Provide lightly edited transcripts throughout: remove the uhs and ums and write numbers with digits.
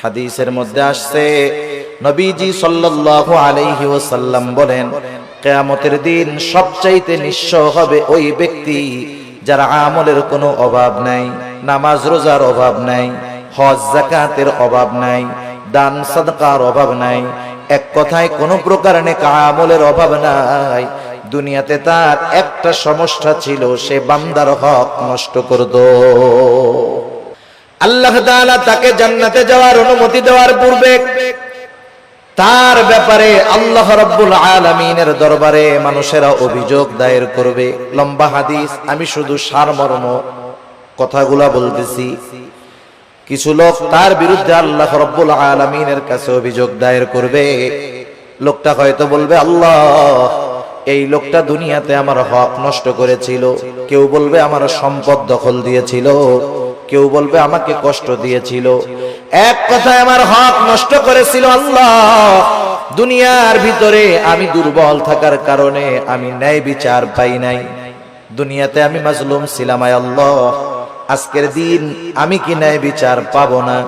হাদিসের মধ্যে আসছে নবীজি সাল্লাল্লাহু আলাইহি ওয়াসাল্লাম বলেন, কিয়ামতের দিন সবচাইতে নিঃস্ব হবে ওই ব্যক্তি যার আমলের কোনো অভাব নাই, নামাজ রোজার অভাব নাই, হজ যাকাতের অভাব নাই, দান সাদকার অভাব নাই, এক কথায় কোনো প্রকার নেক আমলের অভাব নাই। দুনিয়াতে তার একটা সমস্যা ছিল, সে বান্দার হক নষ্ট করত। আল্লাহ তাআলা তাকে জান্নাতে যাওয়ার অনুমতি দেওয়ার পূর্বে তার ব্যাপারে আল্লাহ রাব্বুল আলামিনের দরবারে মানুষেরা অভিযোগ দায়ের করবে। লম্বা হাদিস, আমি শুধু সারমর্ম কথাগুলা বলতেছি। কিছু লোক তার বিরুদ্ধে আল্লাহ রাব্বুল আলামিনের কাছে অভিযোগ দায়ের করবে। লোকটা হয়তো বলবে, আল্লাহ, এই লোকটা দুনিয়াতে আমার হক নষ্ট করেছিল। কেউ বলবে আমার সম্পদ দখল দিয়েছিল, কেউ বলবে আমাকে কষ্ট দিয়েছিল। এক কথায় আমার হক নষ্ট করেছিল। আল্লাহ, দুনিয়ার ভিতরে আমি দুর্বল থাকার কারণে আমি ন্যায় বিচার পাই নাই। দুনিয়াতে আমি মাজলুম ছিলাম। আয় আল্লাহ, আজকের দিন আমি কি ন্যায় বিচার পাবো না?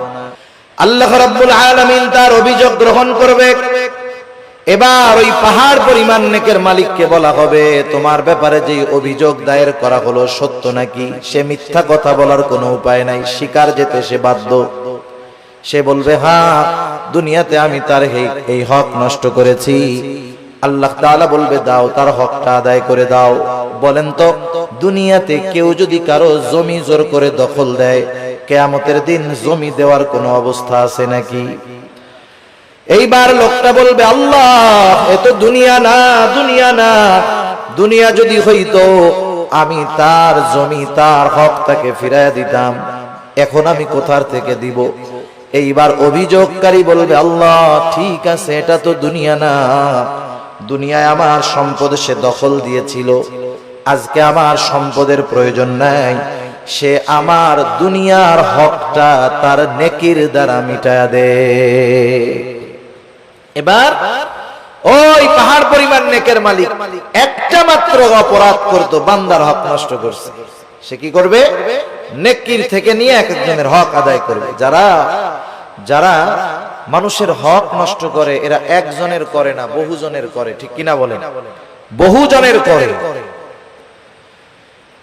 আল্লাহ রাব্বুল আলামিন তার অভিযোগ গ্রহণ করবে। এবার ওই পাহাড় পরিমাণ নেকের মালিককে বলা হবে, তোমার ব্যাপারে যে অভিযোগ দায়ের করা হলো সত্য নাকি? সে মিথ্যা কথা বলার কোনো উপায় নাই, স্বীকার যেতে সে বাধ্য। সে বলবে, হ্যাঁ, দুনিয়াতে আমি তার এই হক নষ্ট করেছি। আল্লাহ তাআলা বলবে, দাও, তার হকটা আদায় করে দাও। বলেন তো, দুনিয়াতে কেউ যদি কারো জমি জোর করে দখল দেয়, কিয়ামতের দিন জমি দেওয়ার কোনো অবস্থা আছে নাকি? এইবার লোকটা বলবে, আল্লাহ, এ তো দুনিয়া না, দুনিয়া না। দুনিয়া যদি হইতো আমি তার জমি, তার হক তাকে ফিরাইয়া দিতাম। এখন আমি কোথার থেকে দিব? এইবার অভিযোগকারী বলবে, আল্লাহ, ঠিক আছে, এটা তো দুনিয়া না। দুনিয়ায় আমার সম্পদ সে দখল দিয়েছিল, আজকে আমার সম্পদের প্রয়োজন নাই। সে আমার দুনিয়ার হকটা তার নেকির দ্বারা মিটায়া দে। এবার ওই পাহাড় পরিমাণ নেকের মালিক একটা মাত্র অপরাধ করতো, বান্দার হক নষ্ট করছে। সে কি করবে? নেকির থেকে নিয়ে এক একজনের হক আদায় করবে। যারা মানুষের হক নষ্ট করে, এরা একজনের করে না, বহুজনের করে। ঠিক কিনা বলেন? বহুজনের করে।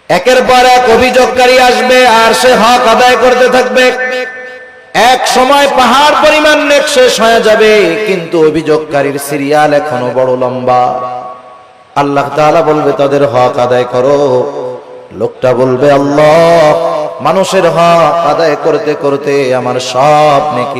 একের পর এক অভিযোগকারী আসবে আর সে হক আদায় করতে থাকবে। এক সময় পাহাড় পরিমাণ নেক শেষ হয়ে যাবে, কিন্তু অভিযোগকারীর সিরিয়াল এখনো বড় লম্বা। আল্লাহ তাআলা বলবে, তাদের হক আদায় করো। লোকটা বলবে, আল্লাহ, মানুষের হক আদায় করতে করতে আমার সব নেকি